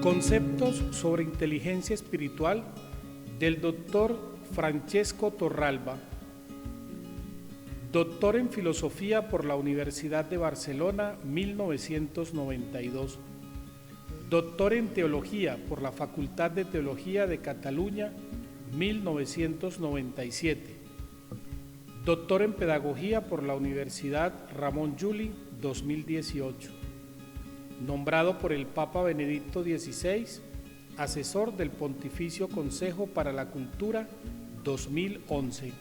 Conceptos sobre inteligencia espiritual del doctor Francesco Torralba, doctor en filosofía por la Universidad de Barcelona, 1992, doctor en teología por la Facultad de Teología de Cataluña, 1997, doctor en pedagogía por la Universidad Ramon Llull, 2018, nombrado por el Papa Benedicto XVI, asesor del Pontificio Consejo para la Cultura, 2011.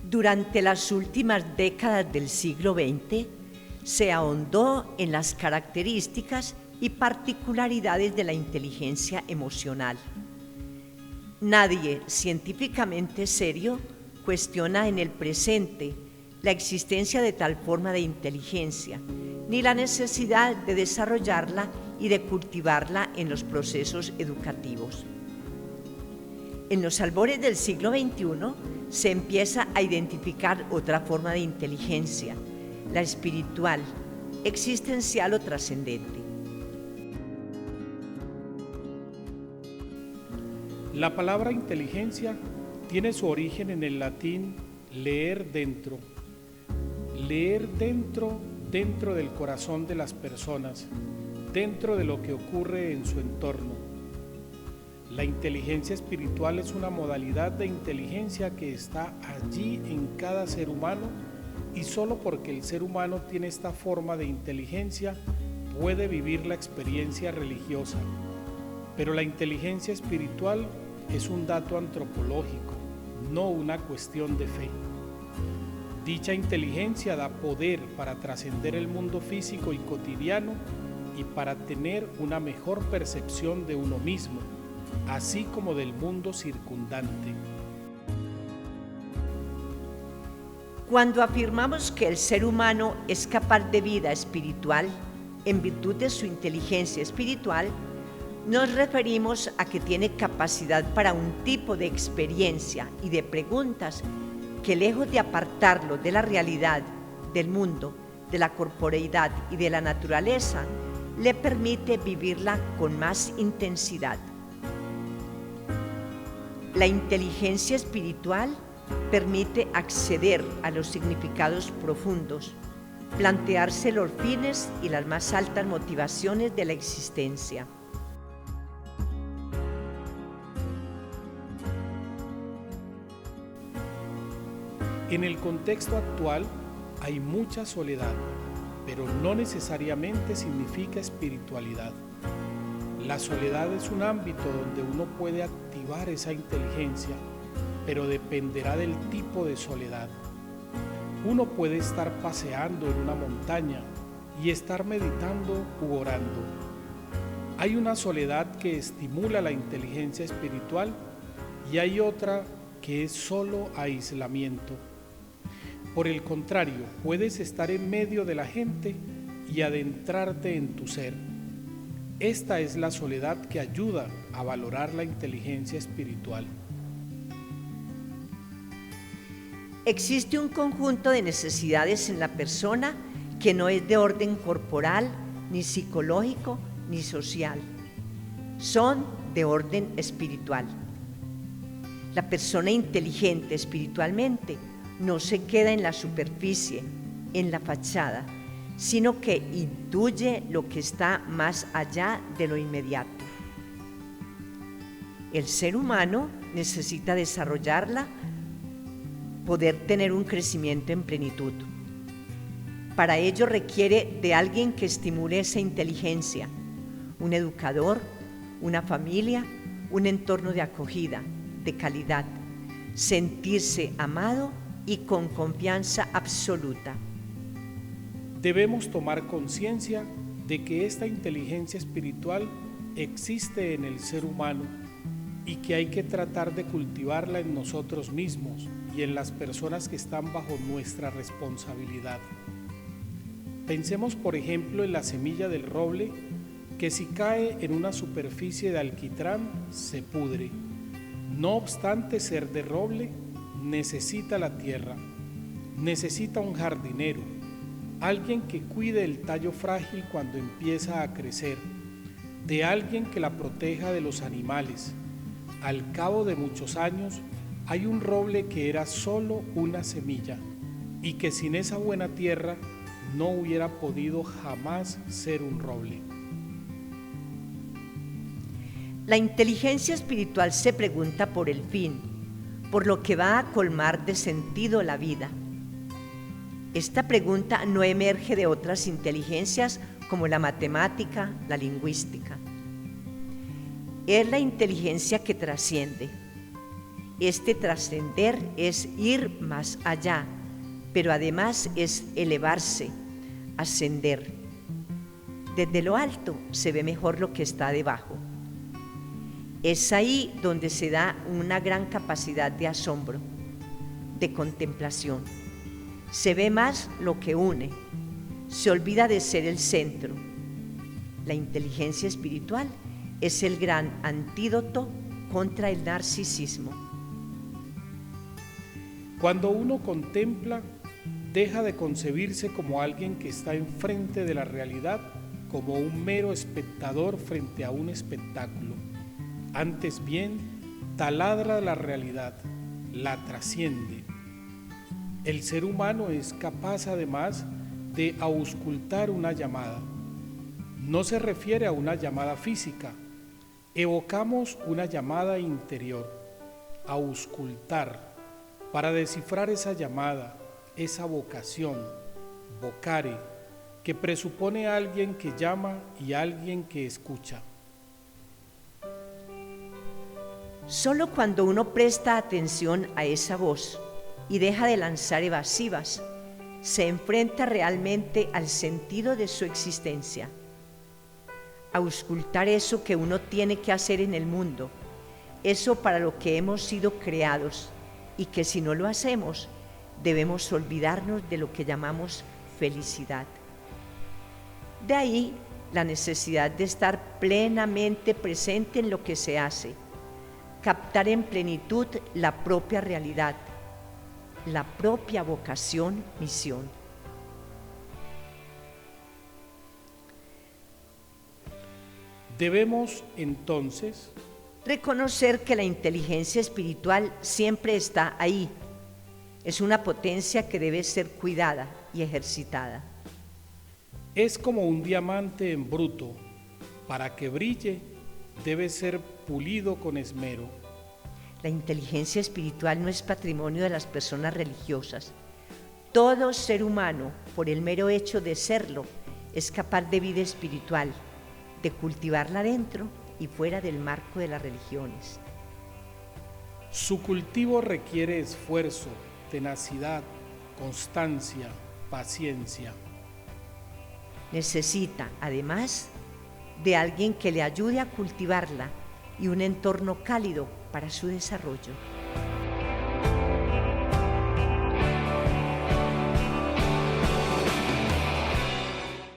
Durante las últimas décadas del siglo XX, se ahondó en las características y particularidades de la inteligencia emocional. Nadie científicamente serio cuestiona en el presente la existencia de tal forma de inteligencia, ni la necesidad de desarrollarla y de cultivarla en los procesos educativos. En los albores del siglo XXI se empieza a identificar otra forma de inteligencia, la espiritual, existencial o trascendente. La palabra inteligencia tiene su origen en el latín leer dentro. Leer dentro del corazón de las personas, dentro de lo que ocurre en su entorno. La inteligencia espiritual es una modalidad de inteligencia que está allí en cada ser humano y solo porque el ser humano tiene esta forma de inteligencia puede vivir la experiencia religiosa. Pero la inteligencia espiritual es un dato antropológico, no una cuestión de fe. Dicha inteligencia da poder para trascender el mundo físico y cotidiano y para tener una mejor percepción de uno mismo, así como del mundo circundante. Cuando afirmamos que el ser humano es capaz de vida espiritual, en virtud de su inteligencia espiritual, nos referimos a que tiene capacidad para un tipo de experiencia y de preguntas que, lejos de apartarlo de la realidad, del mundo, de la corporeidad y de la naturaleza, le permite vivirla con más intensidad. La inteligencia espiritual permite acceder a los significados profundos, plantearse los fines y las más altas motivaciones de la existencia. En el contexto actual hay mucha soledad, pero no necesariamente significa espiritualidad. La soledad es un ámbito donde uno puede activar esa inteligencia, pero dependerá del tipo de soledad. Uno puede estar paseando en una montaña y estar meditando u orando. Hay una soledad que estimula la inteligencia espiritual y hay otra que es solo aislamiento. Por el contrario, puedes estar en medio de la gente y adentrarte en tu ser. Esta es la soledad que ayuda a valorar la inteligencia espiritual. Existe un conjunto de necesidades en la persona que no es de orden corporal, ni psicológico, ni social. Son de orden espiritual. La persona inteligente espiritualmente no se queda en la superficie, en la fachada, sino que intuye lo que está más allá de lo inmediato. El ser humano necesita desarrollarla, poder tener un crecimiento en plenitud. Para ello requiere de alguien que estimule esa inteligencia, un educador, una familia, un entorno de acogida, de calidad, sentirse amado y con confianza absoluta. Debemos tomar conciencia de que esta inteligencia espiritual existe en el ser humano y que hay que tratar de cultivarla en nosotros mismos y en las personas que están bajo nuestra responsabilidad. Pensemos, por ejemplo, en la semilla del roble, que si cae en una superficie de alquitrán, se pudre. No obstante ser de roble, necesita la tierra, necesita un jardinero, alguien que cuide el tallo frágil cuando empieza a crecer, de alguien que la proteja de los animales. Al cabo de muchos años, hay un roble que era solo una semilla y que sin esa buena tierra no hubiera podido jamás ser un roble. La inteligencia espiritual se pregunta por el fin, por lo que va a colmar de sentido la vida. Esta pregunta no emerge de otras inteligencias como la matemática, la lingüística. Es la inteligencia que trasciende. Este trascender es ir más allá, pero además es elevarse, ascender. Desde lo alto se ve mejor lo que está debajo. Es ahí donde se da una gran capacidad de asombro, de contemplación. Se ve más lo que une, se olvida de ser el centro. La inteligencia espiritual es el gran antídoto contra el narcisismo. Cuando uno contempla, deja de concebirse como alguien que está enfrente de la realidad, como un mero espectador frente a un espectáculo. Antes bien, taladra la realidad, la trasciende. El ser humano es capaz además de auscultar una llamada. No se refiere a una llamada física, evocamos una llamada interior, auscultar, para descifrar esa llamada, esa vocación, vocare, que presupone a alguien que llama y a alguien que escucha. Solo cuando uno presta atención a esa voz y deja de lanzar evasivas, se enfrenta realmente al sentido de su existencia. Auscultar eso que uno tiene que hacer en el mundo, eso para lo que hemos sido creados y que si no lo hacemos, debemos olvidarnos de lo que llamamos felicidad. De ahí la necesidad de estar plenamente presente en lo que se hace, captar en plenitud la propia realidad, la propia vocación, misión. Debemos entonces reconocer que la inteligencia espiritual siempre está ahí. Es una potencia que debe ser cuidada y ejercitada. Es como un diamante en bruto. Para que brille, debe ser pulido con esmero. La inteligencia espiritual no es patrimonio de las personas religiosas. Todo ser humano, por el mero hecho de serlo, es capaz de vida espiritual, de cultivarla dentro y fuera del marco de las religiones. Su cultivo requiere esfuerzo, tenacidad, constancia, paciencia. Necesita, además, de alguien que le ayude a cultivarla y un entorno cálido para su desarrollo.